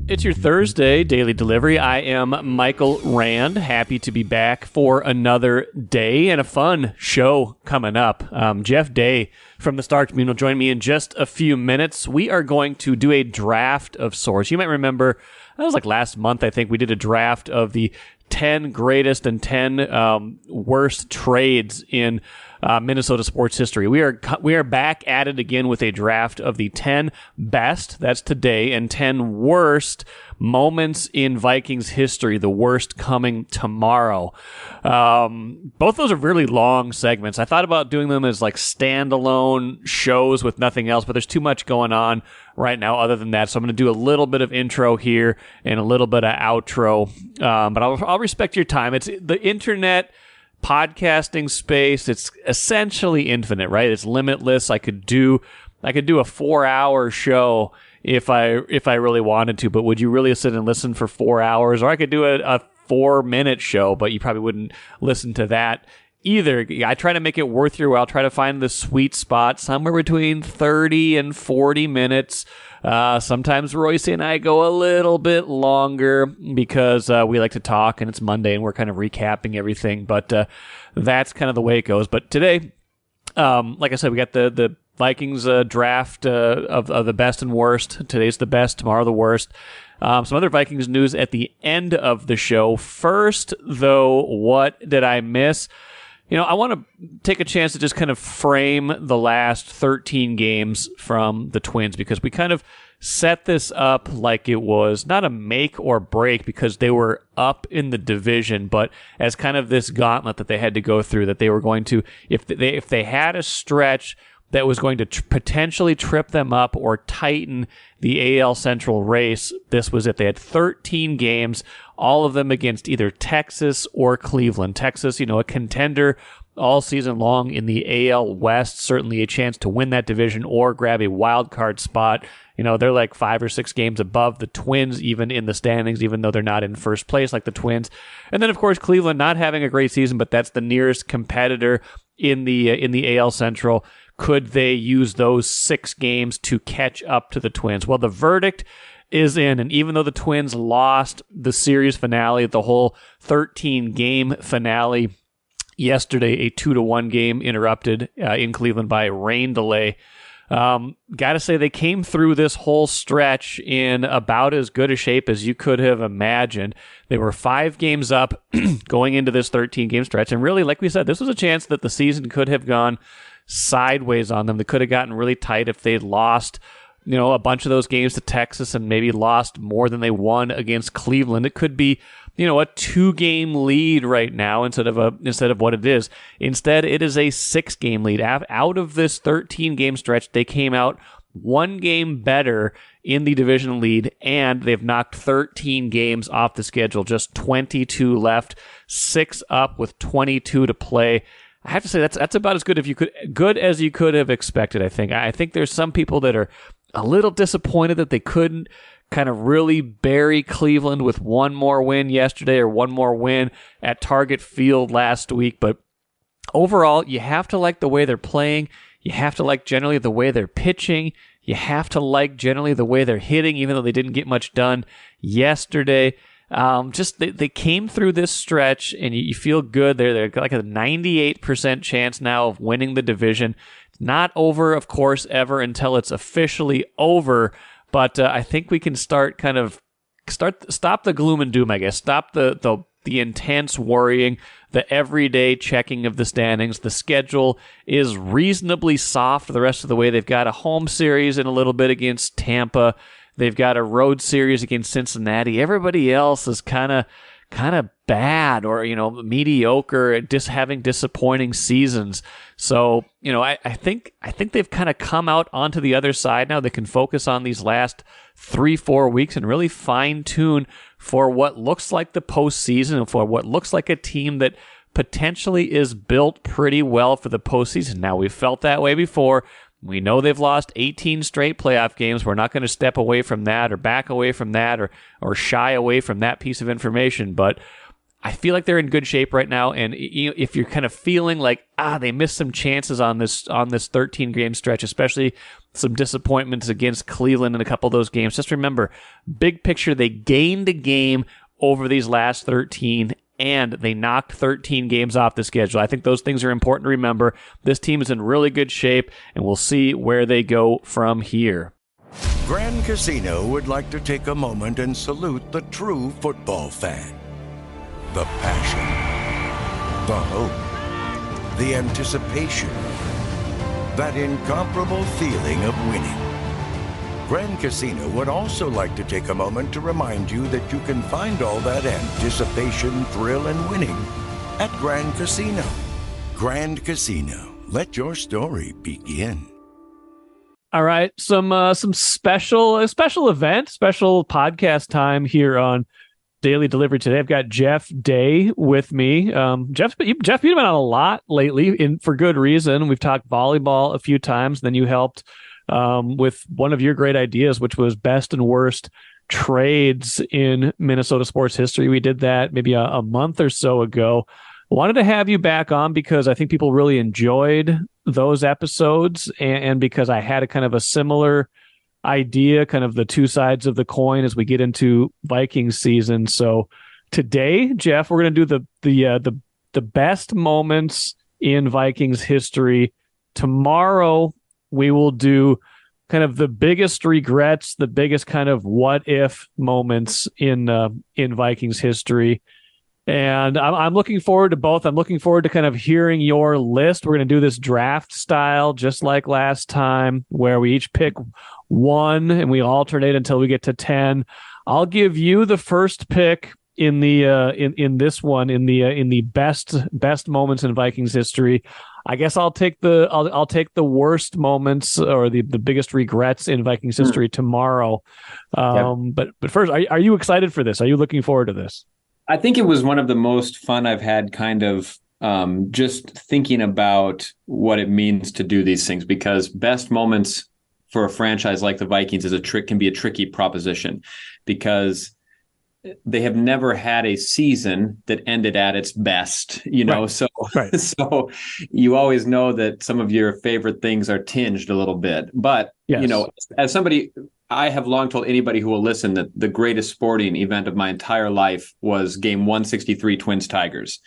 It's your Thursday daily delivery. I am Michael Rand. Happy to be back for another day and a fun show coming up. Jeff Day from the Star Tribune will join me in just a few minutes. We are going to do a draft of sorts. You might remember, that was like last month, I think, we did a draft of the 10 greatest and 10 worst trades in Minnesota sports history. We are back at it again with a draft of the 10 best, that's today, and 10 worst moments in Vikings history, the worst coming tomorrow. Both those are really long segments. I thought about doing them as like standalone shows with nothing else, but there's too much going on right now other than that. So I'm going to do a little bit of intro here and a little bit of outro. But I'll respect your time. It's the internet podcasting space. It's essentially infinite, right? It's limitless. I could do a 4-hour show if I really wanted to, but would you really sit and listen for 4 hours? Or I could do a 4-minute show, but you probably wouldn't listen to that either. I try to make it worth your while, try to find the sweet spot somewhere between 30 and 40 minutes. Sometimes Royce and I go a little bit longer because we like to talk and it's Monday and we're kind of recapping everything, but that's kind of the way it goes. But today, like I said, we got the Vikings draft of the best and worst. Today's the best, tomorrow the worst. Some other Vikings news at the end of the show. First, though, what did I miss? You know, I want to take a chance to just kind of frame the last 13 games from the Twins because we kind of set this up like it was not a make or break because they were up in the division, but as kind of this gauntlet that they had to go through, that they were going to, if they had a stretch that was going to potentially trip them up or tighten the AL Central race, this was it. They had 13 games, all of them against either Texas or Cleveland. Texas, you know, a contender all season long in the AL West, certainly a chance to win that division or grab a wild card spot. You know, they're like 5 or 6 games above the Twins, even in the standings, even though they're not in first place like the Twins. And then, of course, Cleveland not having a great season, but that's the nearest competitor in the AL Central. Could they use those 6 games to catch up to the Twins? Well, the verdict is in, and even though the Twins lost the series finale, the whole 13-game finale yesterday, a 2-1 game interrupted in Cleveland by a rain delay, gotta say they came through this whole stretch in about as good a shape as you could have imagined. They were 5 games up going into this 13-game stretch, and really, like we said, this was a chance that the season could have gone sideways on them. They could have gotten really tight if they'd lost, you know, a bunch of those games to Texas and maybe lost more than they won against Cleveland. It could be, you know, a 2-game lead right now instead of what it is. Instead, it is a 6-game lead. Out of this 13-game stretch, they came out 1 game better in the division lead, and they've knocked 13 games off the schedule. Just 22 left, 6 up with 22 to play. I have to say that's about as good as you could have expected. I think there's some people that are a little disappointed that they couldn't kind of really bury Cleveland with one more win yesterday or one more win at Target Field last week. But overall, you have to like the way they're playing. You have to like generally the way they're pitching. You have to like generally the way they're hitting, even though they didn't get much done yesterday. They came through this stretch, and you feel good. They're like a 98% chance now of winning the division. Not over, of course, ever until it's officially over. But I think we can stop the gloom and doom, I guess. Stop the intense worrying, the everyday checking of the standings. The schedule is reasonably soft the rest of the way. They've got a home series in a little bit against Tampa. They've got a road series against Cincinnati. Everybody else is kind of bad or, you know, mediocre, just having disappointing seasons. So, you know, I think they've kind of come out onto the other side now. They can focus on these last 3-4 weeks and really fine tune for what looks like the postseason and for what looks like a team that potentially is built pretty well for the postseason. Now, we've felt that way before. We know they've lost 18 straight playoff games. We're not going to step away from that or back away from that or shy away from that piece of information. But I feel like they're in good shape right now. And if you're kind of feeling like, they missed some chances on this 13-game stretch, especially some disappointments against Cleveland in a couple of those games, just remember, big picture, they gained a game over these last 13, and they knocked 13 games off the schedule. I think those things are important to remember. This team is in really good shape, and we'll see where they go from here. Grand Casino would like to take a moment and salute the true football fan. The passion, the hope, the anticipation, that incomparable feeling of winning. Grand Casino would also like to take a moment to remind you that you can find all that anticipation, thrill, and winning at Grand Casino. Grand Casino, let your story begin. All right, some special event, special podcast time here on Daily Delivery today. I've got Jeff Day with me. Jeff, you've been on a lot lately, for good reason. We've talked volleyball a few times. Then you helped with one of your great ideas, which was best and worst trades in Minnesota sports history. We did that maybe a month or so ago. Wanted to have you back on because I think people really enjoyed those episodes, and because I had a kind of a similar idea, kind of the two sides of the coin as we get into Vikings season. So today, Jeff, we're going to do the best moments in Vikings history. Tomorrow, we will do kind of the biggest regrets, the biggest kind of what if moments in Vikings history. And I'm looking forward to both. I'm looking forward to kind of hearing your list. We're going to do this draft style, just like last time, where we each pick one and we alternate until we get to 10. I'll give you the first pick in the in this one in the best moments in Vikings history. I guess I'll take the worst moments or the biggest regrets in Vikings history tomorrow. But first, are you excited for this? Are you looking forward to this? I think it was one of the most fun I've had, kind of just thinking about what it means to do these things, because best moments for a franchise like the Vikings can be a tricky proposition, because they have never had a season that ended at its best, Right. So you always know that some of your favorite things are tinged a little bit. But, Yes. As somebody, I have long told anybody who will listen that the greatest sporting event of my entire life was game 163 Twins-Tigers.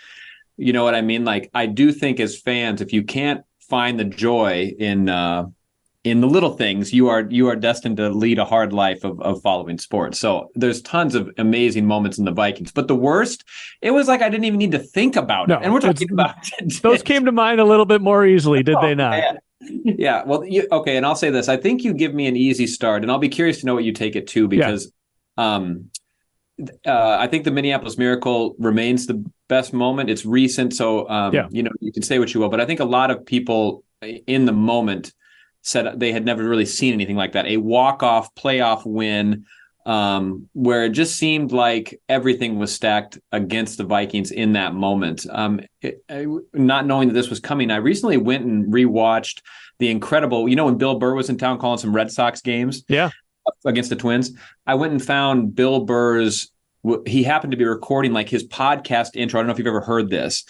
You know what I mean? Like, I do think as fans, if you can't find the joy in the little things, you are destined to lead a hard life of following sports. So there's tons of amazing moments in the Vikings, but the worst, it was like I didn't even need to think about it. And we're talking about those came to mind a little bit more easily, did they not? Man. Yeah. Well, okay. And I'll say this: I think you give me an easy start, and I'll be curious to know what you take it to, because I think the Minneapolis Miracle remains the best moment. It's recent, so you can say what you will, but I think a lot of people in the moment said they had never really seen anything like that. A walk-off playoff win, where it just seemed like everything was stacked against the Vikings in that moment. Not knowing that this was coming, I recently went and rewatched the incredible, when Bill Burr was in town calling some Red Sox games against the Twins. I went and found Bill Burr's, he happened to be recording like his podcast intro. I don't know if you've ever heard this.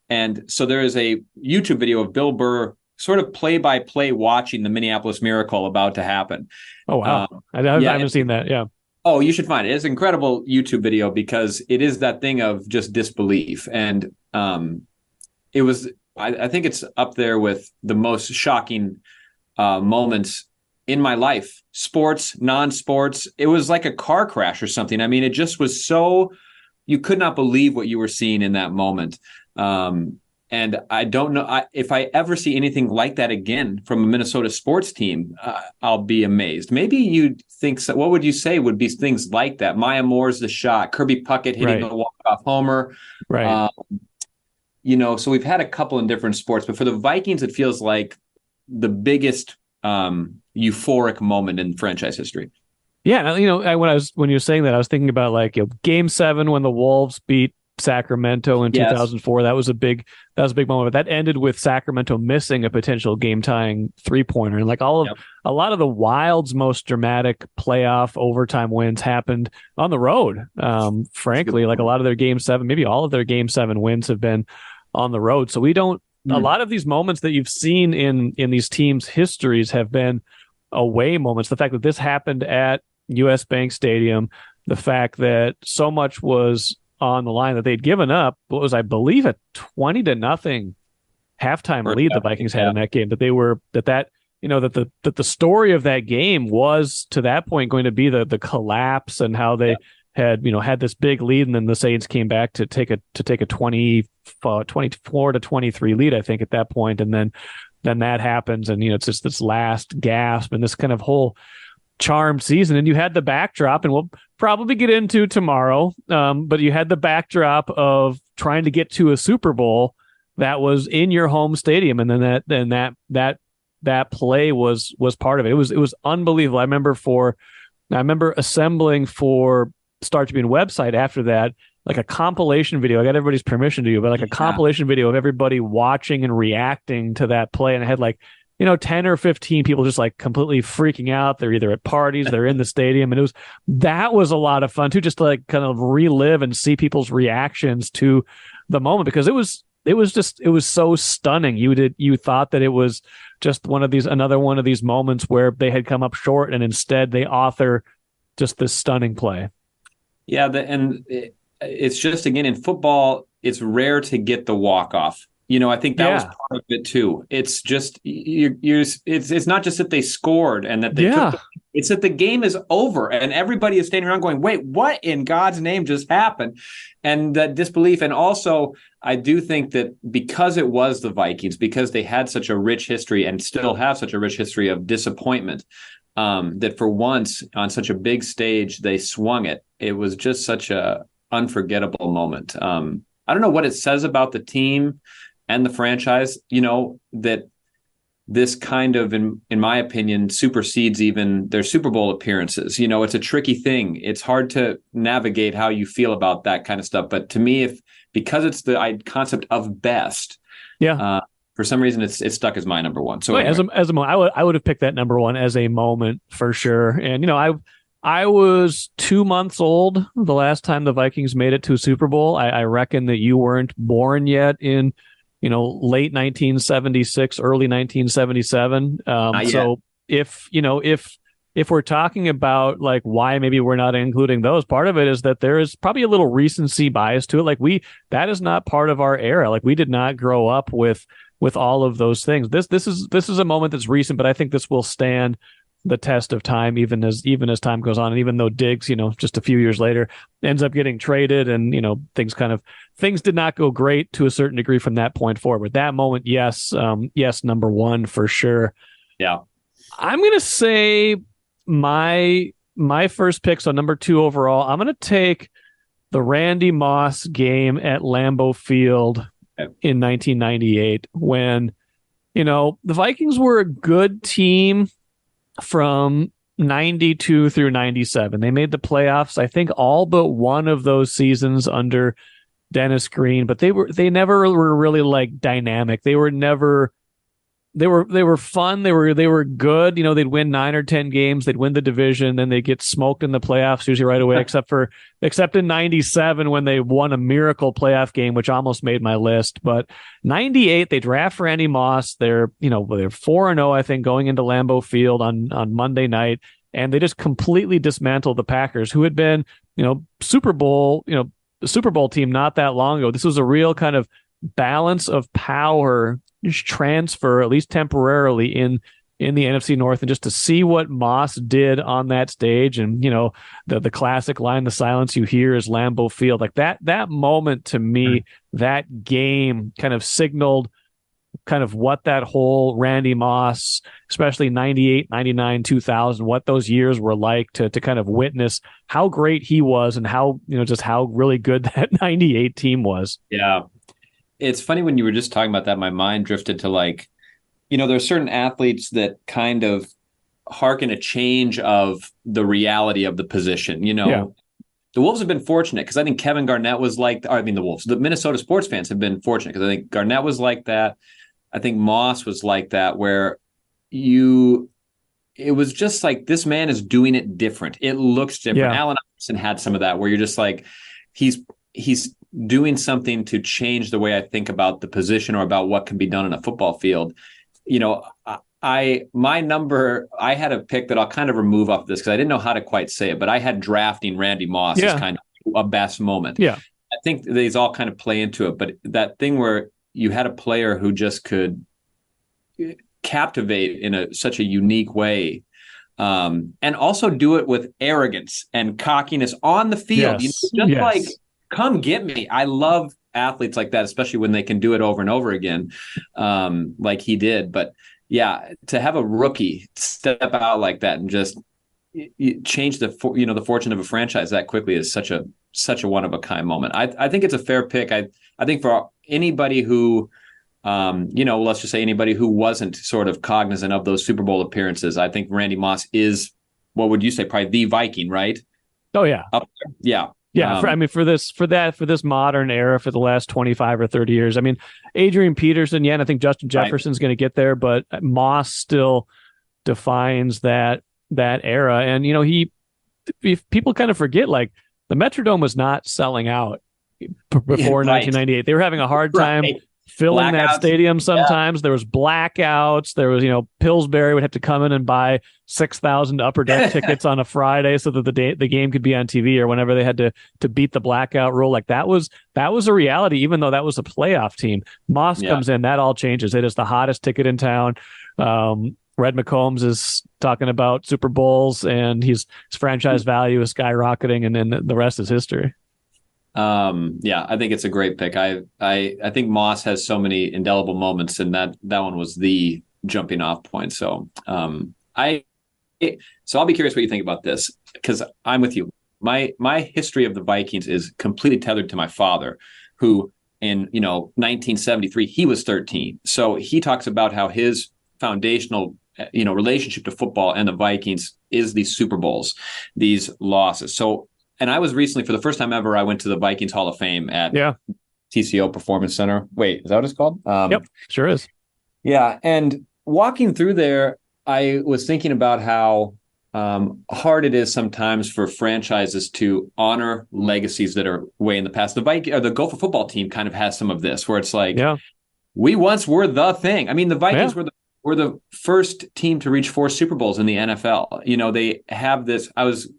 And so there is a YouTube video of Bill Burr sort of play-by-play watching the Minneapolis Miracle about to happen. Oh, wow. I haven't seen that, yeah. Oh, you should find it. It's an incredible YouTube video, because it is that thing of just disbelief. And it was, I think it's up there with the most shocking moments in my life. Sports, non-sports. It was like a car crash or something. I mean, it just was so, you could not believe what you were seeing in that moment. And I don't know if I ever see anything like that again from a Minnesota sports team. I'll be amazed. Maybe you'd think so. What would you say would be things like that? Maya Moore's the shot, Kirby Puckett hitting the walk-off homer. Right. So we've had a couple in different sports, but for the Vikings, it feels like the biggest euphoric moment in franchise history. Yeah, when you were saying that, I was thinking about Game 7 when the Wolves beat Sacramento in 2004. That was a big moment. But that ended with Sacramento missing a potential game-tying three-pointer. And like a lot of the Wild's most dramatic playoff overtime wins happened on the road. Frankly, like a lot of their Game 7, maybe all of their Game 7 wins have been on the road. So we don't. A lot of these moments that you've seen in these teams' histories have been away moments. The fact that this happened at U.S. Bank Stadium, the fact that so much was on the line that they'd given up, what was, I believe, a 20-0 halftime lead the Vikings had in that game. That they were that the story of that game was to that point going to be the collapse and how they had this big lead, and then the Saints came back to take a 24-23 lead, I think, at that point, and then that happens, and it's just this last gasp and this kind of whole charmed season. And you had the backdrop, and we'll probably get into tomorrow, but you had the backdrop of trying to get to a Super Bowl that was in your home stadium, and then that play was part of it. It was unbelievable. I remember assembling for Star Tribune website after that, like a compilation video. I got everybody's permission to do, but like a compilation video of everybody watching and reacting to that play. And I had 10 or 15 people just like completely freaking out. They're either at parties, they're in the stadium. And that was a lot of fun too, just to like kind of relive and see people's reactions to the moment, because it was so stunning. You thought that it was just another one of these moments where they had come up short, and instead they author just this stunning play. Yeah. It's just, again, in football, it's rare to get the walk-off. I think that was part of it too. It's just it's not just that they scored and that they took it's that the game is over and everybody is standing around going, wait, what in God's name just happened? And that disbelief. And also, I do think that because it was the Vikings, because they had such a rich history and still have such a rich history of disappointment, that for once on such a big stage, they swung it. It was just such a unforgettable moment. I don't know what it says about the team and the franchise, that this kind of, in my opinion, supersedes even their Super Bowl appearances. It's a tricky thing. It's hard to navigate how you feel about that kind of stuff. But to me, because it's the concept of best, for some reason, it's stuck as my number one. So anyway. as a moment, I would have picked that number one as a moment for sure. And I was 2 months old the last time the Vikings made it to a Super Bowl. I reckon that you weren't born yet in late 1976, early 1977. So if we're talking about like why maybe we're not including those, part of it is that there is probably a little recency bias to it. Like that is not part of our era. Like we did not grow up with all of those things. This is a moment that's recent, but I think this will stand the test of time, even as time goes on. And even though Diggs, just a few years later ends up getting traded, and things did not go great to a certain degree from that point forward. That moment, yes, number one for sure. Yeah, I'm gonna say my first pick, so number two overall. I'm gonna take the Randy Moss game at Lambeau Field in 1998, when the Vikings were a good team from 92 through 97. They made the playoffs, I think, all but one of those seasons under Dennis Green, but they never were really like dynamic. They were fun. They were good. They'd win 9 or 10 games. They'd win the division. Then they get smoked in the playoffs usually right away, except in 97 when they won a miracle playoff game, which almost made my list. But 98, they draft Randy Moss. They're 4-0, I think, going into Lambeau Field on Monday night. And they just completely dismantled the Packers, who had been, Super Bowl team not that long ago. This was a real kind of balance of power transfer, at least temporarily, in the NFC North. And just to see what Moss did on that stage, and the classic line, the silence you hear is Lambeau Field, like that moment to me, that game kind of signaled kind of what that whole Randy Moss, especially 98, 99, 2000, what those years were like, to kind of witness how great he was and how, just how really good that 98 team was. Yeah. It's funny when you were just talking about that, my mind drifted to like, there are certain athletes that kind of harken a change of the reality of the position, the Wolves have been fortunate because I think Kevin Garnett was the Minnesota sports fans have been fortunate because I think Garnett was like that. I think Moss was like that, where it was just like, this man is doing it different. It looks different. Yeah. Allen Iverson had some of that, where you're just like, he's doing something to change the way I think about the position or about what can be done in a football field. I had a pick that I'll kind of remove off this because I didn't know how to quite say it, but I had drafting Randy Moss as kind of a best moment. Yeah. I think these all kind of play into it, but that thing where you had a player who just could captivate in such a unique way, and also do it with arrogance and cockiness on the field. Yes. Like, come get me. I love athletes like that, especially when they can do it over and over again, like he did. But yeah, to have a rookie step out like that and just change the fortune of a franchise that quickly is such a one of a kind moment. I think it's a fair pick. I think for anybody who, let's just say anybody who wasn't sort of cognizant of those Super Bowl appearances, I think Randy Moss is, what would you say, probably the Viking, right? Oh yeah, up there. Yeah. Yeah, for this modern era, for the last 25 or 30 years, I mean, Adrian Peterson, and I think Justin Jefferson's going to get there, but Moss still defines that era. And, if people kind of forget, like, the Metrodome was not selling out before 1998. They were having a hard time filling that stadium sometimes. Yeah. There was blackouts. There was, Pillsbury would have to come in and buy 6,000 upper deck tickets on a Friday so that the game could be on TV, or whenever they had to beat the blackout rule. Like, that was a reality, even though that was a playoff team. Moss comes in, that all changes. It is the hottest ticket in town. Red McCombs is talking about Super Bowls, and his franchise value is skyrocketing, and then the rest is history. I think it's a great pick. I think Moss has so many indelible moments, and that one was the jumping off point. So, I'll be curious what you think about this, because I'm with you. My history of the Vikings is completely tethered to my father, who in 1973 he was 13. So he talks about how his foundational relationship to football and the Vikings is these Super Bowls, these losses. So. And I was recently, for the first time ever, I went to the Vikings Hall of Fame at TCO Performance Center. Wait, is that what it's called? Yep, sure is. Yeah, and walking through there, I was thinking about how hard it is sometimes for franchises to honor legacies that are way in the past. The Gopher football team kind of has some of this, where it's like, we once were the thing. I mean, the Vikings were the first team to reach 4 Super Bowls in the NFL. They have this. I was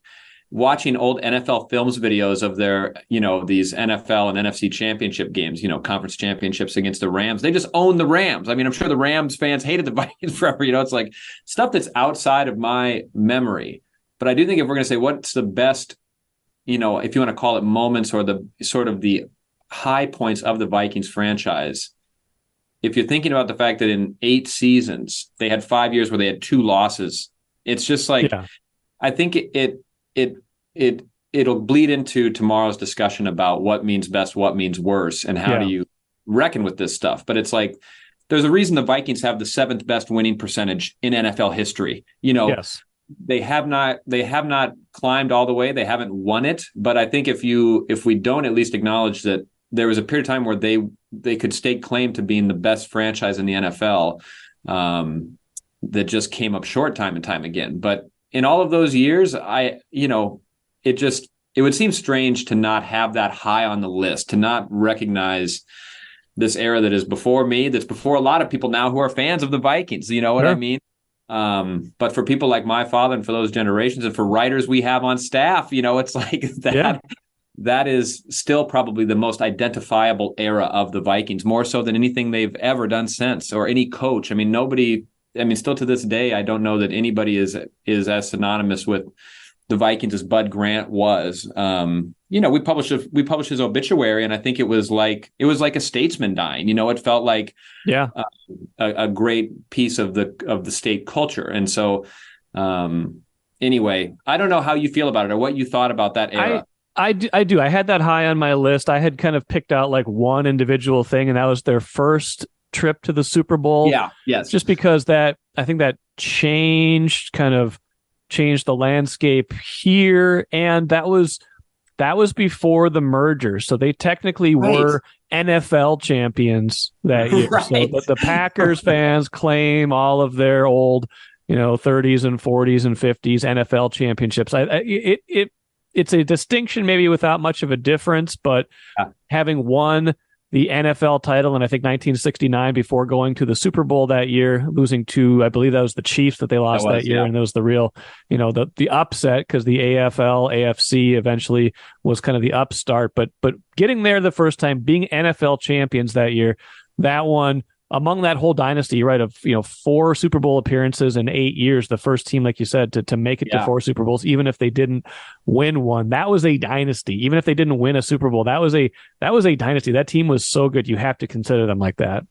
watching old NFL films videos of their, these NFL and NFC championship games, conference championships against the Rams. They just own the Rams. I mean, I'm sure the Rams fans hated the Vikings forever. It's like stuff that's outside of my memory. But I do think if we're going to say what's the best, if you want to call it moments or the sort of the high points of the Vikings franchise, if you're thinking about the fact that in 8 seasons, they had 5 years where they had 2 losses, it's just like, I think it'll bleed into tomorrow's discussion about what means best, what means worse, and how do you reckon with this stuff. But it's like, there's a reason the Vikings have the 7th best winning percentage in NFL history. They have not climbed all the way. They haven't won it. But I think if we don't at least acknowledge that there was a period of time where they could stake claim to being the best franchise in the NFL, that just came up short time and time again. But in all of those years, it would seem strange to not have that high on the list, to not recognize this era that is before me, that's before a lot of people now who are fans of the Vikings. You know what I mean? But for people like my father and for those generations, and for writers we have on staff, it's like that. That is still probably the most identifiable era of the Vikings, more so than anything they've ever done since, or any coach. I mean, still to this day, I don't know that anybody is as synonymous with the Vikings as Bud Grant was. We published his obituary, and I think it was like a statesman dying. It felt like a great piece of the state culture. And so, anyway, I don't know how you feel about it or what you thought about that era. I do. I had that high on my list. I had kind of picked out like one individual thing, and that was their first trip to the Super Bowl. Yeah. Yes. Just because I think that changed the landscape here. And that was that was before the merger. So they technically were NFL champions that year. Right. So the Packers fans claim all of their old, 30s and 40s and 50s NFL championships. It's a distinction maybe without much of a difference, but having won the NFL title in, I think, 1969 before going to the Super Bowl that year, losing to, I believe that was the Chiefs that they lost that year. Yeah. And it was the real, the upset, because the AFL, AFC eventually was kind of the upstart. But getting there the first time, being NFL champions that year, that one, among that whole dynasty, right, of 4 Super Bowl appearances in 8 years, the first team, like you said, to make it to 4 Super Bowls, even if they didn't win one, that was a dynasty. Even if they didn't win a Super Bowl, that was a dynasty. That team was so good, you have to consider them like that.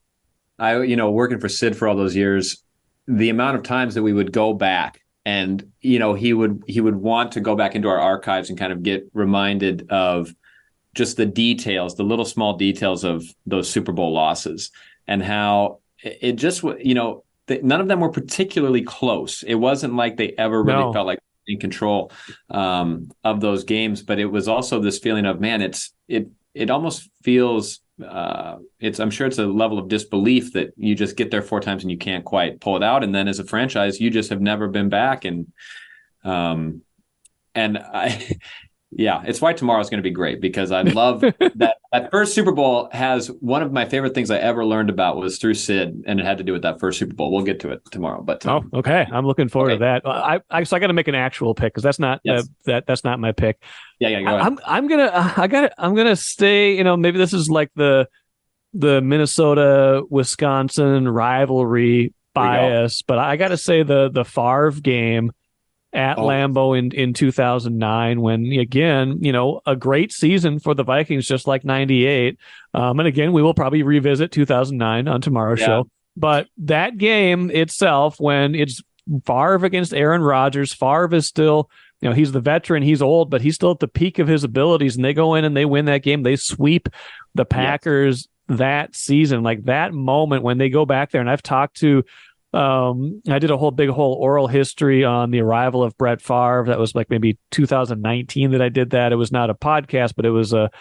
Working for Sid for all those years, the amount of times that we would go back, and he would want to go back into our archives and kind of get reminded of just the details, the little small details of those Super Bowl losses. And how it just, none of them were particularly close. It wasn't like they ever really felt like in control of those games. But it was also this feeling of, man, it almost feels, I'm sure it's a level of disbelief that you just get there 4 times and you can't quite pull it out. And then as a franchise, you just have never been back. Yeah, it's why tomorrow's going to be great, because I love that first Super Bowl has one of my favorite things I ever learned about was through Sid, and it had to do with that first Super Bowl. We'll get to it tomorrow. But okay, I'm looking forward to that. I got to make an actual pick, because that's not that's not my pick. Yeah, go ahead. I'm gonna stay. Maybe this is like the Minnesota Wisconsin rivalry bias, but I got to say the Favre game at Lambeau in 2009, when, again, a great season for the Vikings, just like 98. And again, we will probably revisit 2009 on tomorrow's show. But that game itself, when it's Favre against Aaron Rodgers, Favre is still, he's the veteran, he's old, but he's still at the peak of his abilities. And they go in and they win that game. They sweep the Packers that season. Like that moment when they go back there, and I've talked to, I did a whole oral history on the arrival of Brett Favre. That was like maybe 2019 that I did that. It was not a podcast, but it was a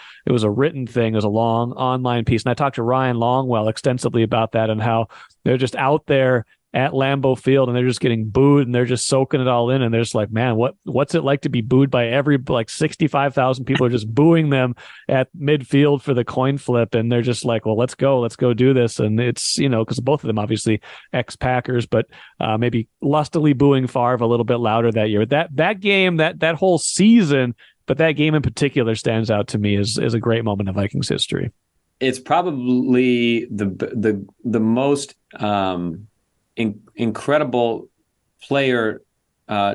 written thing. It was a long online piece. And I talked to Ryan Longwell extensively about that and how they're just out there at Lambeau Field and they're just getting booed and they're just soaking it all in. And they're just like, man, what's it like to be booed by 65,000 people are just booing them at midfield for the coin flip. And they're just like, well, let's go do this. And it's, because both of them obviously ex-Packers, but maybe lustily booing Favre a little bit louder that year. That game, that whole season, but that game in particular stands out to me as a great moment in Vikings history. It's probably the most incredible player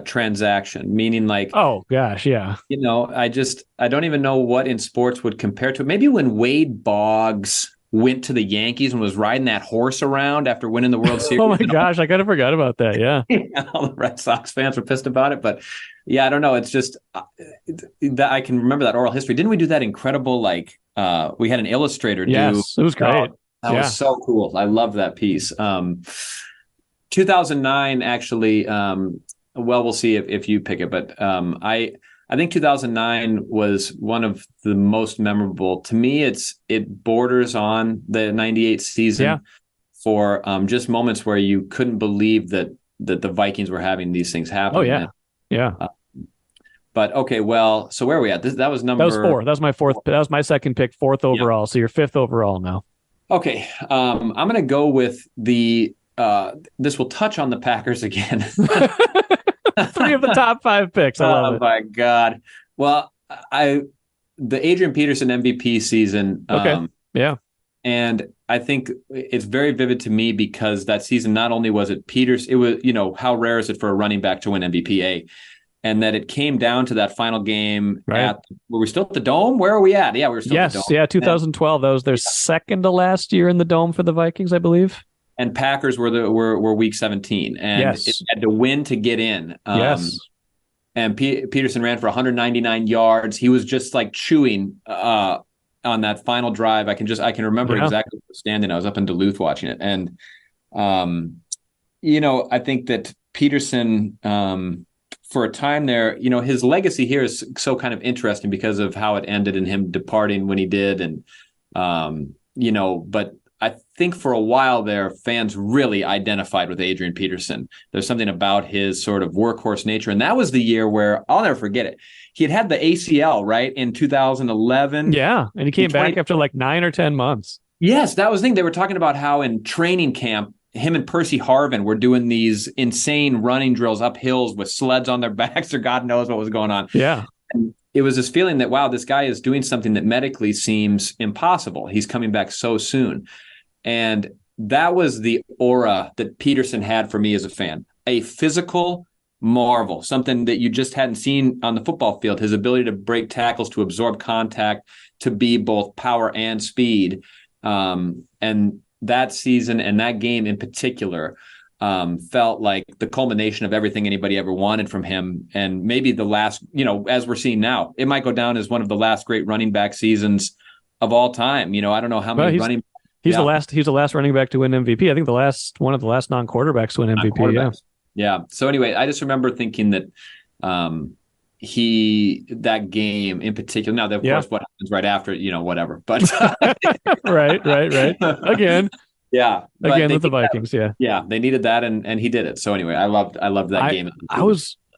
transaction, meaning like, oh gosh, yeah. I don't even know what in sports would compare to it. Maybe when Wade Boggs went to the Yankees and was riding that horse around after winning the World Series. Oh my gosh, I kind of forgot about that. Yeah. All the Red Sox fans were pissed about it, but yeah, I don't know. It's just that I can remember that oral history. Didn't we do that incredible, we had an illustrator do? Yes, it was great. That was so cool. I love that piece. 2009, actually, we'll see if you pick it, but I think 2009 was one of the most memorable. To me, it borders on the 98 season for just moments where you couldn't believe that the Vikings were having these things happen. Oh, yeah. Yeah. But okay, well, so where are we at? That was 4. That was my 4th. That was my second pick, 4th overall. So you're 5th overall now. Okay. I'm going to go with the this will touch on the Packers again. 3 of the top 5 picks. I love it. Oh my God. Well, the Adrian Peterson MVP season. Okay. Yeah. And I think it's very vivid to me because that season, not only was it Peters, it was, how rare is it for a running back to win MVP? And that it came down to that final game were we still at the Dome? Where are we at? Yeah, we were still at the Dome. Yeah, 2012. That was their second to last year in the Dome for the Vikings, I believe. And Packers were week 17, and it had to win to get in. Yes. And Peterson ran for 199 yards. He was just like chewing on that final drive. I can remember exactly where I was standing. I was up in Duluth watching it, and I think that Peterson for a time there, his legacy here is so kind of interesting because of how it ended and him departing when he did. And, but I think for a while there, fans really identified with Adrian Peterson. There's something about his sort of workhorse nature. And that was the year where, I'll never forget it, he had the ACL, right, in 2011. Yeah, and he came back after like 9 or 10 months. Yes, that was the thing. They were talking about how in training camp, him and Percy Harvin were doing these insane running drills up hills with sleds on their backs, or God knows what was going on. Yeah. And it was this feeling that, wow, this guy is doing something that medically seems impossible. He's coming back so soon. And that was the aura that Peterson had for me as a fan. A physical marvel, something that you just hadn't seen on the football field. His ability to break tackles, to absorb contact, to be both power and speed. And that season and that game in particular felt like the culmination of everything anybody ever wanted from him. And maybe the last, as we're seeing now, it might go down as one of the last great running back seasons of all time. I don't know how many running. He's the last running back to win MVP. I think one of the last non-quarterbacks to win MVP. Yeah. So anyway, I just remember thinking that that game in particular. Now, of course, what happens right after, whatever. But right. Again. Yeah. Again with the Vikings. Yeah. They needed that, and he did it. So anyway, I loved that game.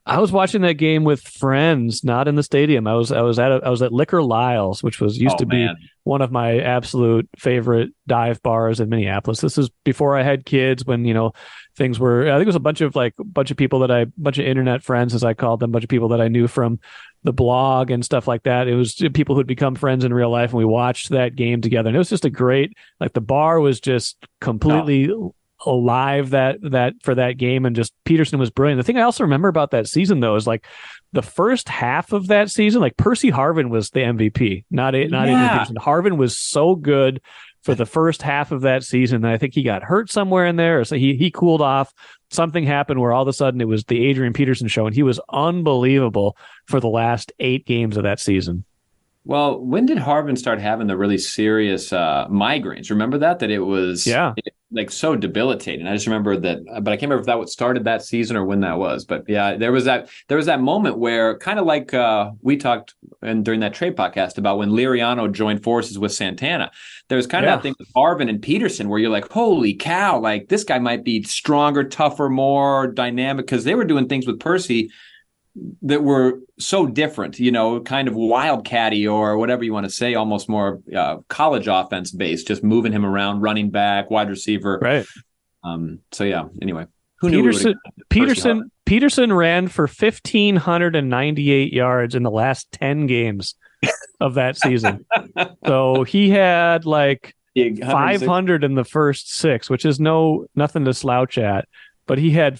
I was watching that game with friends, not in the stadium. I was at Liquor Lyle's, which used to be one of my absolute favorite dive bars in Minneapolis. This is before I had kids, when things were. I think it was a bunch of people bunch of internet friends, as I called them, bunch of people that I knew from the blog and stuff like that. It was people who'd become friends in real life, and we watched that game together. And it was just a great. Like, the bar was just completely alive that for that game, and just Peterson was brilliant. The thing I also remember about that season, though, is like the first half of that season, like Percy Harvin was the MVP, not Adrian Peterson. Harvin was so good for the first half of that season. And I think he got hurt somewhere in there, or so he cooled off. Something happened where all of a sudden it was the Adrian Peterson show, and he was unbelievable for the last 8 games of that season. Well, when did Harvin start having the really serious migraines? Remember that it was like so debilitating. I just remember that, but I can't remember if that started that season or when that was. But yeah, there was that moment where, kind of like we talked during that trade podcast about when Liriano joined forces with Santana. There was kind of that thing with Harvin and Peterson where you're like, holy cow, like this guy might be stronger, tougher, more dynamic, because they were doing things with Percy that were so different, kind of wildcatty, or whatever you want to say, almost more college offense based, just moving him around, running back, wide receiver. Right. So yeah, anyway, Peterson ran for 1,598 yards in the last 10 games of that season. So he had like 500 in the first 6, which is nothing to slouch at, but he had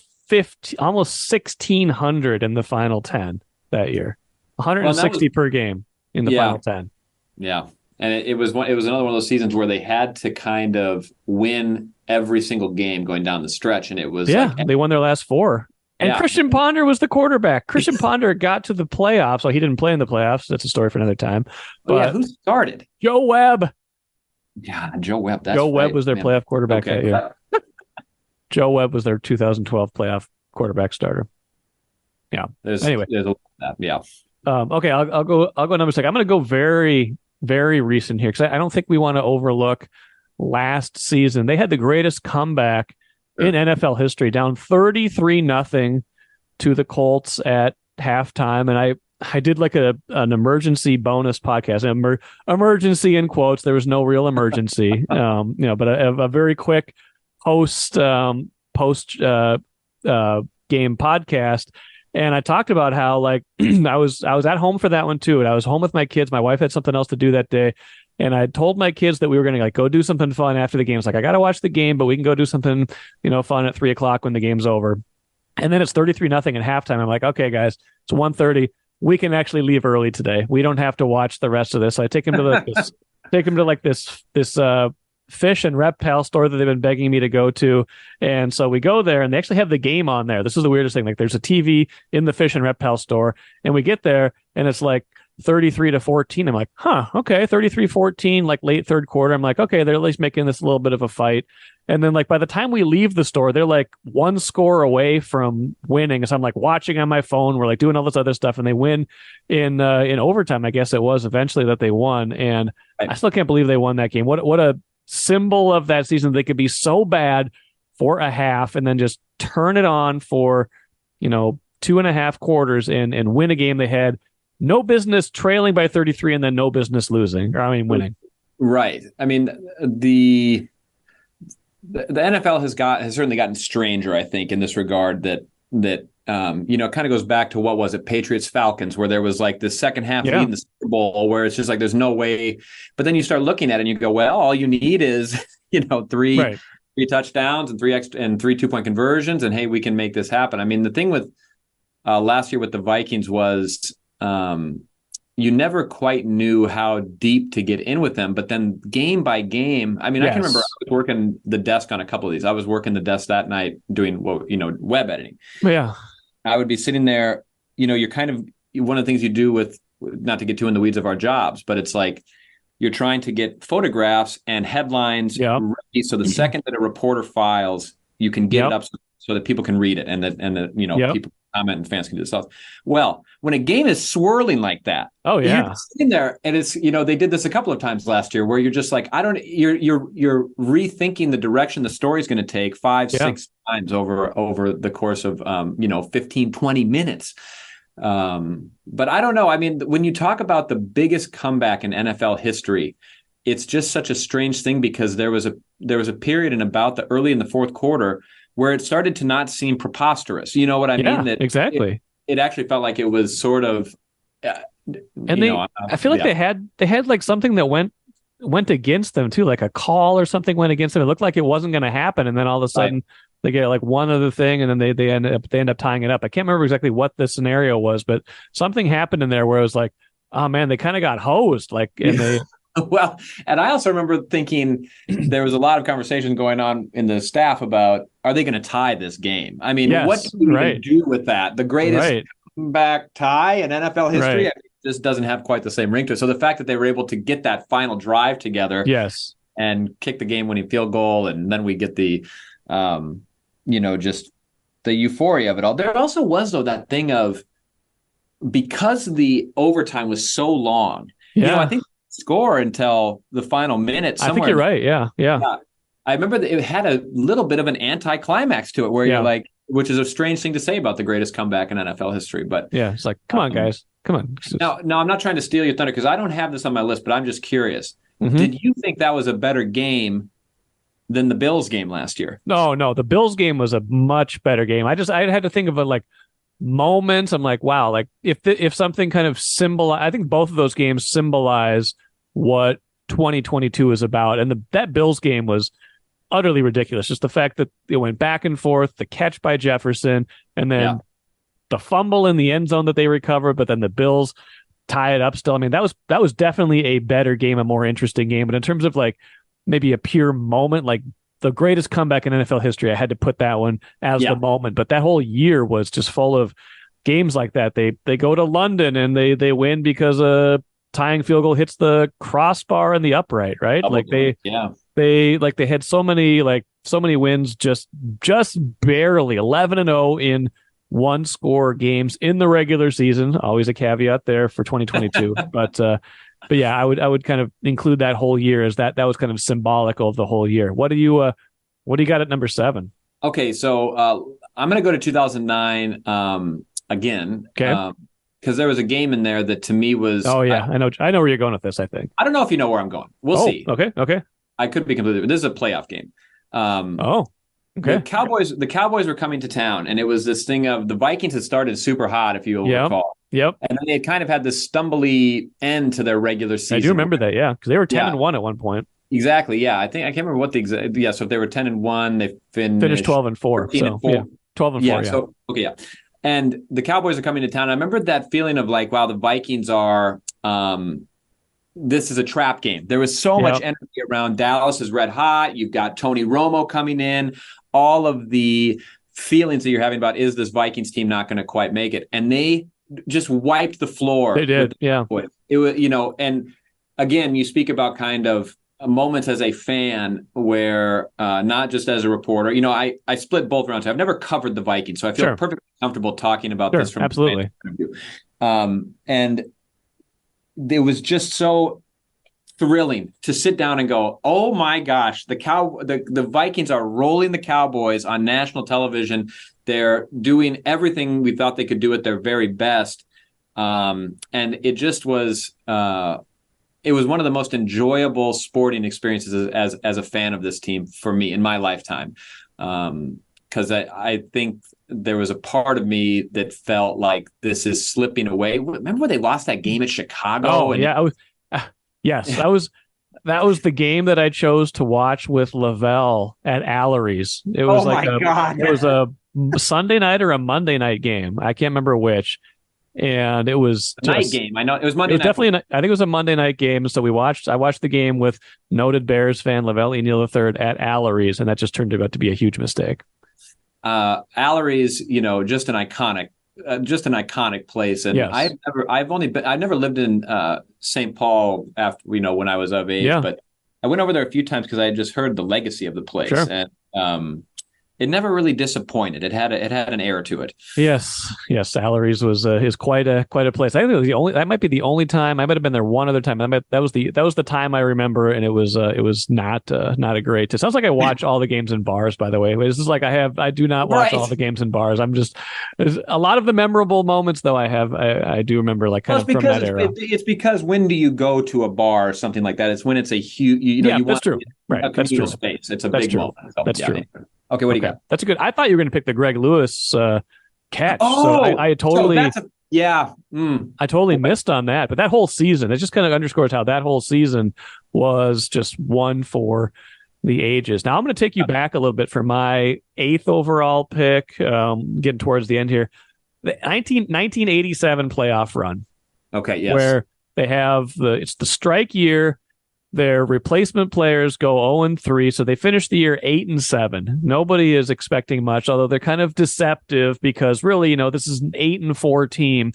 almost 1,600 in the final 10 that year. 160 per game in the final 10. Yeah. And it was another one of those seasons where they had to kind of win every single game going down the stretch. And it was they won their last 4. And Christian Ponder was the quarterback. Christian Ponder got to the playoffs. So he didn't play in the playoffs. That's a story for another time. But who started? Joe Webb. Yeah, Joe Webb. Joe Webb was their playoff quarterback that year. Joe Webb was their 2012 playoff quarterback starter. Yeah. There's a lot of that. Yeah. Okay. I'll go number 6. I'm going to go very, very recent here, because I don't think we want to overlook last season. They had the greatest comeback in NFL history, down 33-0 to the Colts at halftime. And I did like an emergency bonus podcast. Emergency in quotes. There was no real emergency, but a very quick post game podcast, and I talked about how, like, I was at home for that one too, and I was home with my kids. My wife had something else to do that day, and I told my kids that we were going to like go do something fun after the game. It's like, I got to watch the game, but we can go do something fun at 3:00 when the game's over. And then it's 33-0 at halftime. I'm like, okay, guys, it's 1:30. We can actually leave early today. We don't have to watch the rest of this. So I take him to this fish and reptile store that they've been begging me to go to. And so we go there, and they actually have the game on there. This is the weirdest thing. Like, there's a TV in the fish and reptile store, and we get there, and it's like 33-14. I'm like, okay, 33-14, like late third quarter. I'm like, okay, they're at least making this a little bit of a fight. And then like by the time we leave the store, they're like one score away from winning. So I'm like watching on my phone. We're like doing all this other stuff, and they win in overtime. I guess it was eventually that they won, and I still can't believe they won that game. What a symbol of that season. They could be so bad for a half and then just turn it on for 2.5 quarters and win a game they had no business trailing by 33 and then no business losing. Winning. Right. I mean, the NFL has certainly gotten stranger, I think, in this regard that kind of goes back to what was it, Patriots Falcons, where there was like the second half lead in the Super Bowl where it's just like there's no way. But then you start looking at it and you go, well, all you need is three touchdowns and three 2-point conversions, and hey, we can make this happen. I mean, the thing with last year with the Vikings was you never quite knew how deep to get in with them, but then game by game, I mean, I can remember I was working the desk on a couple of these. I was working the desk that night doing web editing. Yeah, I would be sitting there. You're kind of one of the things you do with, not to get too in the weeds of our jobs, but it's like you're trying to get photographs and headlines ready, so the second that a reporter files, you can get it up so that people can read it, and that people comment and fans can do stuff. Well, when a game is swirling like that, you're sitting there, and it's they did this a couple of times last year where you're just like, you're rethinking the direction the story's going to take 5-6 times over the course of 15-20 minutes. But I don't know. I mean, when you talk about the biggest comeback in NFL history, it's just such a strange thing because there was a period in about the early in the fourth quarter where it started to not seem preposterous. You know what I mean? That exactly. It actually felt like it was sort of, I feel like they had like something that went against them too, like a call or something went against them. It looked like it wasn't going to happen, and then all of a sudden they get like one other thing, and then they end up tying it up. I can't remember exactly what the scenario was, but something happened in there where it was like, oh man, they kind of got hosed, like, and they. Well, and I also remember thinking there was a lot of conversation going on in the staff about, are they going to tie this game? I mean, what do we do with that? The greatest comeback tie in NFL history just doesn't have quite the same ring to it. So the fact that they were able to get that final drive together and kick the game-winning field goal, and then we get the, just the euphoria of it all. There also was, though, that thing of, because the overtime was so long, I think score until the final minute. I think you're right. Yeah. I remember that it had a little bit of an anticlimax to it where you're like, which is a strange thing to say about the greatest comeback in NFL history. But it's like, come on, guys. Come on. No, I'm not trying to steal your thunder because I don't have this on my list, but I'm just curious. Mm-hmm. Did you think that was a better game than the Bills game last year? No. The Bills game was a much better game. I had to think of it like moments. I'm like, wow, like if something kind of I think both of those games symbolize what 2022 is about. And that Bills game was utterly ridiculous. Just the fact that it went back and forth, the catch by Jefferson, and then the fumble in the end zone that they recovered, but then the Bills tie it up still. I mean, that was definitely a better game, a more interesting game. But in terms of like maybe a pure moment, like the greatest comeback in NFL history, I had to put that one as the moment. But that whole year was just full of games like that. They go to London and they win because a tying field goal hits the crossbar and the upright, right? They had so many wins, just barely 11-0 in one score games in the regular season. Always a caveat there for 2022, but yeah, I would kind of include that whole year as that was kind of symbolical of the whole year. What do you got at number 7? Okay, so I'm going to go to 2009 again. Okay. Because there was a game in there that to me was. Oh yeah, I know where you're going with this. I think. I don't know if you know where I'm going. We'll see. Okay. I could be completely. This is a playoff game. Okay. The Cowboys were coming to town, and it was this thing of the Vikings had started super hot, if you will recall. Yep. And then they had kind of had this stumbly end to their regular season. I do remember that, because they were 10-1 at one point. Exactly. Yeah, I can't remember what the exact. Yeah, so if they were 10-1, they finished 12-4. 13-4. 12-4. Yeah. So yeah. And the Cowboys are coming to town. I remember that feeling of like, wow, the Vikings are. This is a trap game. There was so much energy around. Dallas is red hot. You've got Tony Romo coming in. All of the feelings that you're having about, is this Vikings team not going to quite make it? And they just wiped the floor. They did, yeah. It was, and again, you speak about kind of moments as a fan where not just as a reporter, I split both rounds. I've never covered the Vikings, so I feel perfectly comfortable talking about this from absolutely. a point of view. And it was just so thrilling to sit down and go, oh my gosh, the Vikings are rolling the Cowboys on national television. They're doing everything we thought they could do at their very best. And it just was, it was one of the most enjoyable sporting experiences as a fan of this team for me in my lifetime. Because I think there was a part of me that felt like this is slipping away. Remember when they lost that game at Chicago? Oh, yeah. Yes, that was the game that I chose to watch with Lavelle at Allery's. It was it was a Sunday night or a Monday night game. I can't remember which. And it was a night game. I know it was Monday. It was night. Definitely. I think it was a Monday night game. So I watched the game with noted Bears fan Lavelle Neal III at Allery's, and that just turned out to be a huge mistake. Allery's, just an iconic place. And yes. I've never lived in St. Paul after, when I was of age, but I went over there a few times because I had just heard the legacy of the place. Sure. And it never really disappointed. It had an air to it. Yes. Allery's is quite a place. I think it was that might be the only time. I might have been there one other time. That was the time I remember, and it was not a great. It sounds like I watch all the games in bars. By the way, this is like I do not watch all the games in bars. There's a lot of the memorable moments though. I do remember from that era. It's because when do you go to a bar or something like that? It's when it's a huge. You that's want true. Right. A communal space. It's a big moment. So, that's true. Okay, what do you got? That's a good. I thought you were going to pick the Greg Lewis catch. Oh, so I totally. I totally missed on that. But that whole season, it just kind of underscores how that whole season was just one for the ages. Now I'm going to take you back a little bit for my 8th overall pick. Getting towards the end here, the 1987 playoff run. Okay, yes. Where they have it's the strike year. Their replacement players go 0-3, so they finish the year 8-7. Nobody is expecting much, although they're kind of deceptive because really, this is an 8-4 team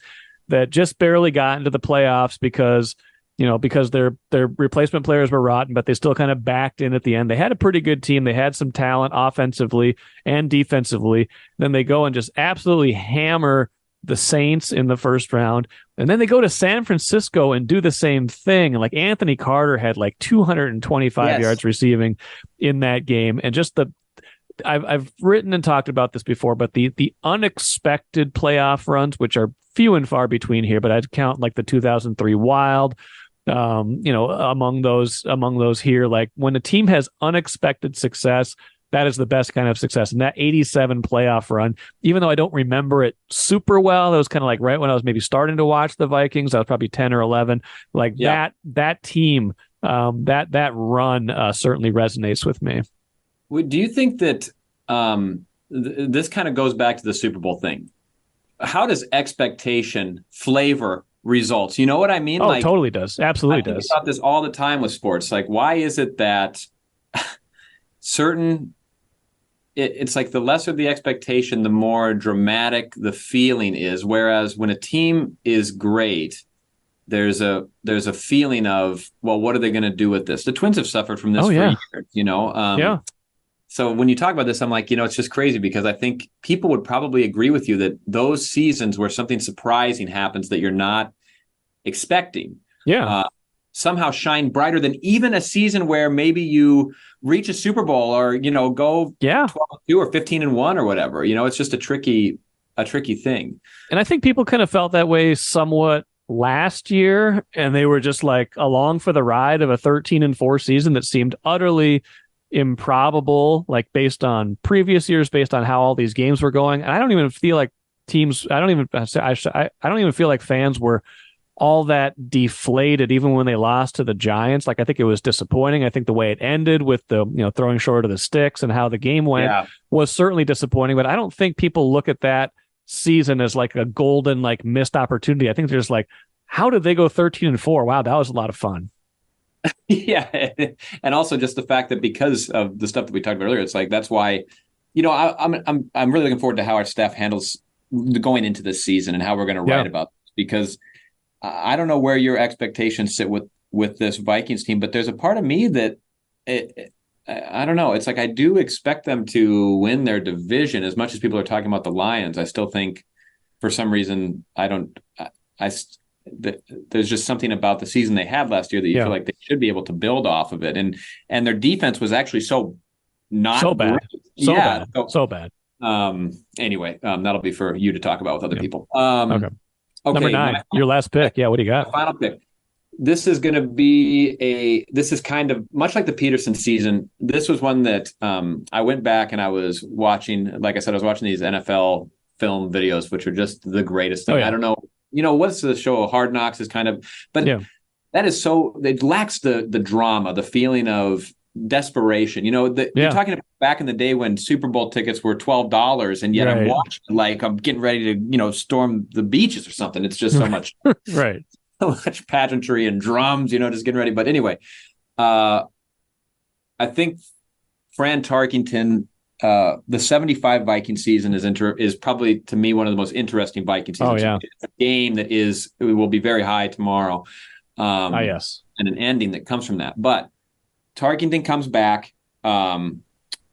that just barely got into the playoffs because their replacement players were rotten, but they still kind of backed in at the end. They had a pretty good team. They had some talent offensively and defensively. Then they go and just absolutely hammer the Saints in the first round. And then they go to San Francisco and do the same thing. And Anthony Carter had 225 yards receiving in that game. And just I've written and talked about this before, but the unexpected playoff runs, which are few and far between here, but I'd count the 2003 Wild, among those here, when a team has unexpected success, that is the best kind of success. And that 87 playoff run, even though I don't remember it super well, it was kind of right when I was maybe starting to watch the Vikings. I was probably 10 or 11. That team, that run certainly resonates with me. Do you think that this kind of goes back to the Super Bowl thing? How does expectation flavor results? You know what I mean? Oh, it totally does. Absolutely does. I think about this all the time with sports. Why is it that it's the lesser the expectation, the more dramatic the feeling is. Whereas when a team is great, there's a feeling of, well, what are they going to do with this? The Twins have suffered from this for years, So when you talk about this, I'm it's just crazy because I think people would probably agree with you that those seasons where something surprising happens that you're not expecting, somehow shine brighter than even a season where maybe you reach a Super Bowl or, go 12-2 or 15-1 or whatever. It's just a tricky thing. And I think people kind of felt that way somewhat last year, and they were just along for the ride of a 13-4 season that seemed utterly improbable, based on previous years, based on how all these games were going. And I don't even feel like I don't even feel like fans were all that deflated, even when they lost to the Giants. I think it was disappointing. I think the way it ended with the throwing short of the sticks and how the game went was certainly disappointing. But I don't think people look at that season as a golden missed opportunity. I think they're just how did they go 13-4? Wow, that was a lot of fun. Yeah, and also just the fact that because of the stuff that we talked about earlier, it's that's why I'm really looking forward to how our staff handles going into this season and how we're going to write about this, because I don't know where your expectations sit with this Vikings team, but there's a part of me that I don't know. It's like I do expect them to win their division as much as people are talking about the Lions. I still think for some reason there's just something about the season they had last year that you feel like they should be able to build off of it. And their defense was actually so bad. So bad. Anyway, that'll be for you to talk about with other people. Okay. Number 9, your last pick. Yeah, what do you got? Final pick. This is going to be this is kind of much like the Peterson season. This was one that I went back and I was watching, like I said, I was watching these NFL film videos, which are just the greatest thing. I don't know, what's the show Hard Knocks is kind of, but that is it lacks the drama, the feeling of desperation. You're talking about back in the day when Super Bowl tickets were $12, and yet I'm watching like I'm getting ready to storm the beaches or something. It's just so much right, so much pageantry and drums, just getting ready. But anyway, I think Fran Tarkenton, the 75 Viking season is probably to me one of the most interesting Viking seasons. It's a game that it will be very high tomorrow. Yes, and an ending that comes from that, but Tarkenton comes back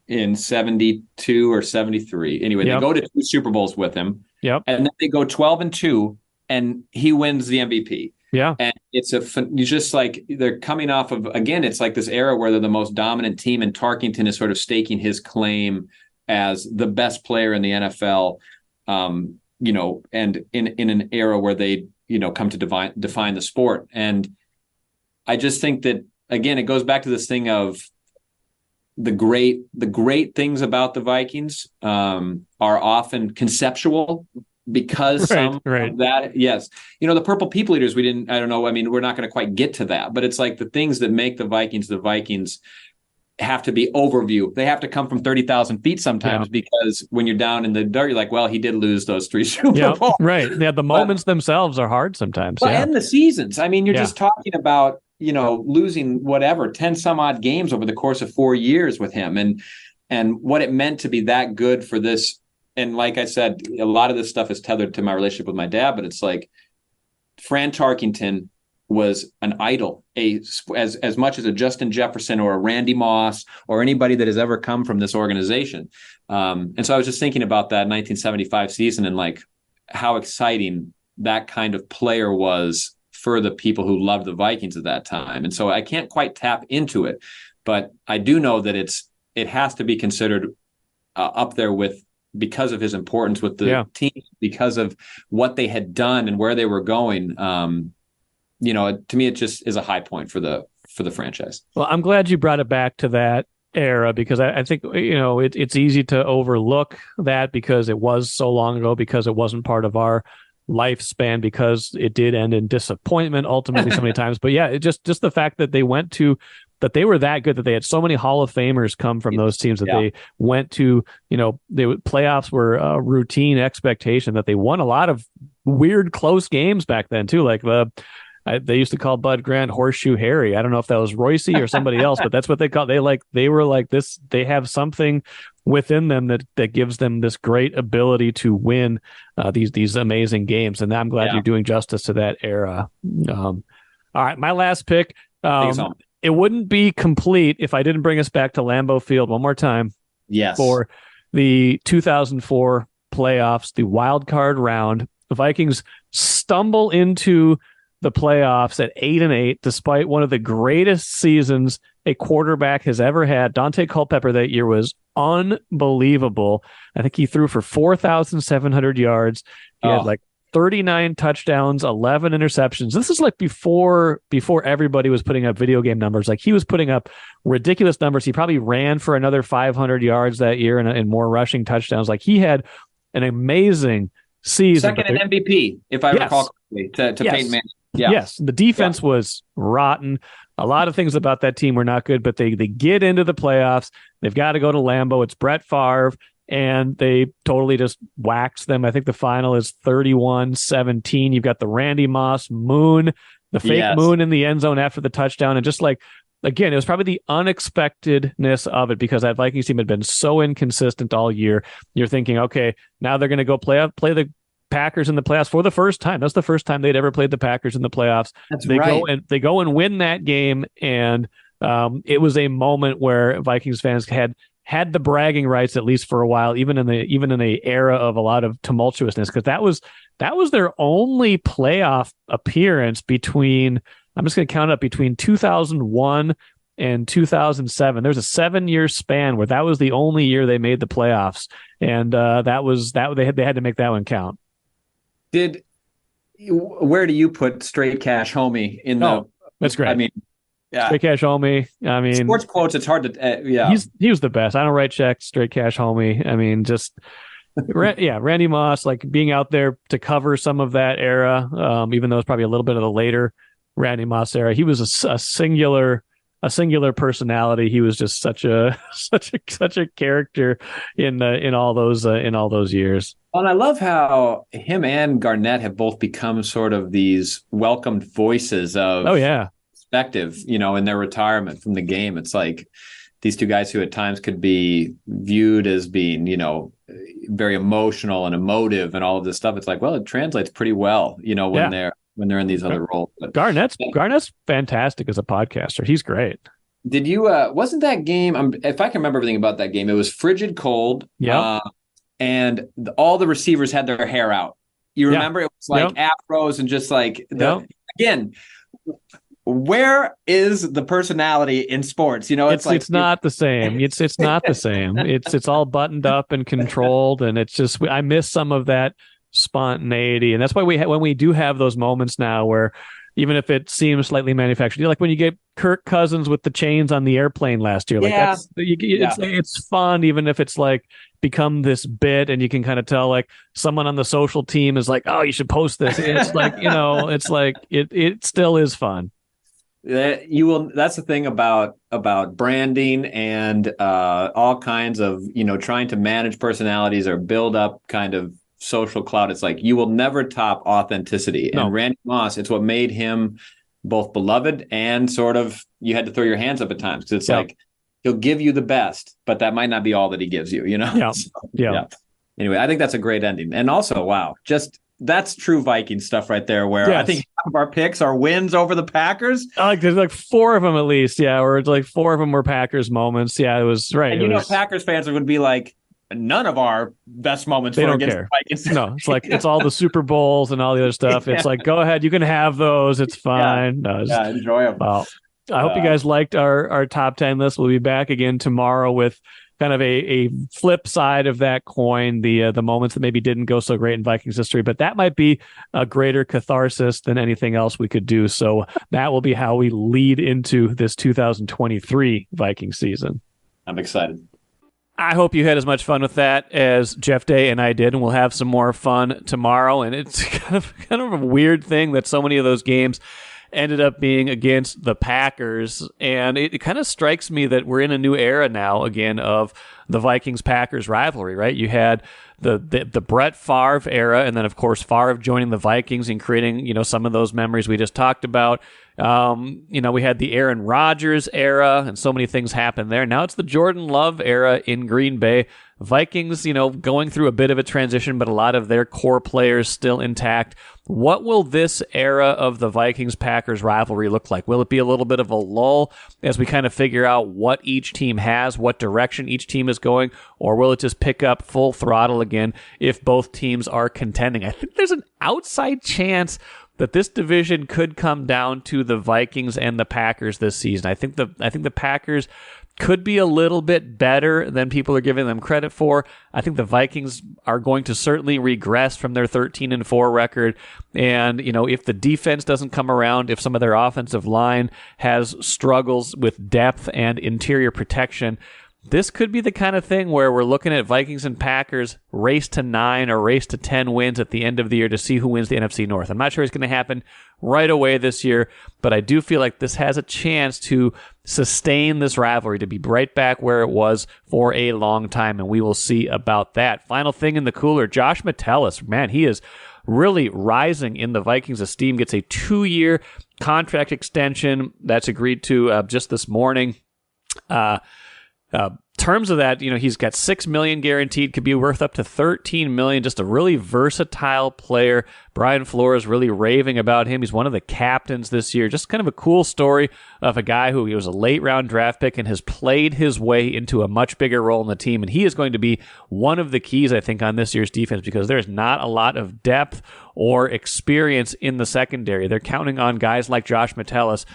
in 72 or 73. Anyway, they go to 2 Super Bowls with him. Yep. And then they go 12-2, and he wins the MVP. Yeah. And it's just like they're coming off of, again, it's like this era where they're the most dominant team, and Tarkenton is sort of staking his claim as the best player in the NFL, and in an era where they, come to define the sport. And I just think that, again, it goes back to this thing of the great things about the Vikings are often conceptual, because of that. Yes. The Purple People Eaters, I don't know. I mean, we're not going to quite get to that, but it's like the things that make the Vikings have to be overview. They have to come from 30,000 feet sometimes, because when you're down in the dirt, you're like, well, he did lose those 3 Super Bowls. Right. Yeah. The moments themselves are hard sometimes. And the seasons. I mean, you're just talking about, losing 10 some odd games over the course of 4 years with him, and what it meant to be that good for this. And like I said, a lot of this stuff is tethered to my relationship with my dad, but it's like Fran Tarkenton was an idol, as much as a Justin Jefferson or a Randy Moss or anybody that has ever come from this organization. And so I was just thinking about that 1975 season and like how exciting that kind of player was for the people who loved the Vikings at that time. And so I can't quite tap into it, but I do know that it has to be considered up there because of his importance with the team, because of what they had done and where they were going. To me, it just is a high point for the franchise. Well, I'm glad you brought it back to that era, because I think, it's easy to overlook that because it was so long ago, because it wasn't part of our lifespan, because it did end in disappointment ultimately so many times. But yeah, it just the fact that they were that good, that they had so many Hall of Famers come from those teams, that they went to, playoffs were a routine expectation, that they won a lot of weird close games back then too. Like they used to call Bud Grant Horseshoe Harry. I don't know if that was Royce or somebody else, but that's what they called. They were like this. They have something within them that gives them this great ability to win these amazing games. And I'm glad you're doing justice to that era. All right, my last pick. It wouldn't be complete if I didn't bring us back to Lambeau Field one more time. Yes. For the 2004 playoffs, the wild card round. The Vikings stumble into the playoffs at 8-8, despite one of the greatest seasons a quarterback has ever had. Dante Culpepper that year was unbelievable. I think he threw for 4,700 yards. He had like 39 touchdowns, 11 interceptions. This is like before everybody was putting up video game numbers. Like, he was putting up ridiculous numbers. He probably ran for another 500 yards that year and more rushing touchdowns. Like, he had an amazing season. Second in MVP, if I recall correctly, to Peyton Manning. Yeah. Yes, the defense was rotten. A lot of things about that team were not good, but they get into the playoffs. They've got to go to Lambeau. It's Brett Favre, and they totally just waxed them. I think the final is 31-17. You've got the Randy Moss moon, the fake moon in the end zone after the touchdown, and just like again, it was probably the unexpectedness of it because that Vikings team had been so inconsistent all year. You're thinking, okay, now they're going to go play the Packers in the playoffs for the first time. That's the first time they'd ever played the Packers in the playoffs. They go and win that game, and it was a moment where Vikings fans had the bragging rights, at least for a while, even in the era of a lot of tumultuousness, because that was their only playoff appearance between, I'm just going to count it up, between 2001 and 2007. There's a 7-year span where that was the only year they made the playoffs, and they had to make that one count. Where do you put Straight Cash Homie in the? That's great. I mean, yeah. Straight Cash Homie. I mean, sports quotes. It's hard to. Yeah, he was the best. I don't write checks. Straight Cash Homie. I mean, just Randy Moss, like being out there to cover some of that era, even though it's probably a little bit of the later Randy Moss era. He was a singular personality. He was just such a character in all those years. And I love how him and Garnett have both become sort of these welcomed voices of perspective, in their retirement from the game. It's like these two guys who at times could be viewed as being, very emotional and emotive and all of this stuff. It's like, well, it translates pretty well, when they're in these other roles. But Garnett's fantastic as a podcaster. He's great. Did you wasn't that game, if I can remember everything about that game, it was frigid cold. Yeah. And all the receivers had their hair out. You remember? It was like afros and just like again, where is the personality in sports? It's not the same. It's not the same. It's all buttoned up and controlled, and it's just, I miss some of that spontaneity, and that's why when we do have those moments now where, even if it seems slightly manufactured, like when you get Kirk Cousins with the chains on the airplane last year, it's fun, even if it's like become this bit, and you can kind of tell like someone on the social team is like, oh, you should post this. It's like, it's like it still is fun. That's the thing about branding and all kinds of, trying to manage personalities or build up kind of social clout. It's like you will never top authenticity. No. And Randy Moss, it's what made him both beloved and sort of, you had to throw your hands up at times, because it's like he'll give you the best, but that might not be all that he gives you, Anyway, I think that's a great ending. And also, wow, just that's true Viking stuff right there, where I think half of our picks are wins over the Packers. There's like 4 of them at least, or it's like 4 of them were Packers moments. It was right. And Packers fans would be like, none of our best moments were against the Vikings. No, it's like it's all the Super Bowls and all the other stuff. It's like, go ahead, you can have those. It's fine. Enjoy them. Well, I hope you guys liked our top 10 list. We'll be back again tomorrow with kind of a flip side of that coin, the moments that maybe didn't go so great in Vikings history, but that might be a greater catharsis than anything else we could do. So that will be how we lead into this 2023 Viking season. I'm excited. I hope you had as much fun with that as Jeff Day and I did, and we'll have some more fun tomorrow. And it's kind of a weird thing that so many of those games ended up being against the Packers, and it kind of strikes me that we're in a new era now again of the Vikings-Packers rivalry, right? You had the Brett Favre era, and then of course Favre joining the Vikings and creating some of those memories we just talked about. We had the Aaron Rodgers era, and so many things happened there. Now it's the Jordan Love era in Green Bay. Vikings, going through a bit of a transition, but a lot of their core players still intact. What will this era of the Vikings-Packers rivalry look like? Will it be a little bit of a lull as we kind of figure out what each team has, what direction each team is going, or will it just pick up full throttle again if both teams are contending? I think there's an outside chance that this division could come down to the Vikings and the Packers this season. I think the Packers could be a little bit better than people are giving them credit for. I think the Vikings are going to certainly regress from their 13-4 record. And, if the defense doesn't come around, if some of their offensive line has struggles with depth and interior protection, this could be the kind of thing where we're looking at Vikings and Packers race to 9 or race to 10 wins at the end of the year to see who wins the NFC North. I'm not sure it's going to happen right away this year, but I do feel like this has a chance to sustain this rivalry, to be right back where it was for a long time, and we will see about that. Final thing in the cooler, Josh Metellus, man, he is really rising in the Vikings' esteem, gets a 2-year, contract extension that's agreed to just this morning. Terms of that, he's got $6 million guaranteed, could be worth up to $13 million. Just a really versatile player. Brian Flores really raving about him. He's one of the captains this year. Just kind of a cool story of a guy who he was a late round draft pick and has played his way into a much bigger role in the team. And he is going to be one of the keys, I think, on this year's defense, because there's not a lot of depth or experience in the secondary. They're counting on guys like Josh Metellus,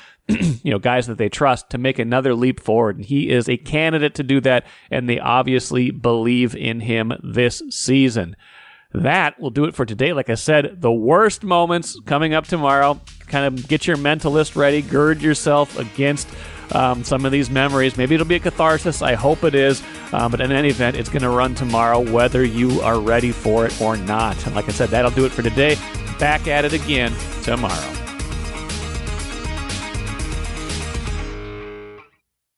guys that they trust to make another leap forward. And he is a candidate to do that, and they obviously believe in him this season. That will do it for today. Like I said, the worst moments coming up tomorrow. Kind of get your mental list ready. Gird yourself against some of these memories. Maybe it'll be a catharsis. I hope it is. But in any event, it's going to run tomorrow, whether you are ready for it or not. And like I said, that'll do it for today. Back at it again tomorrow.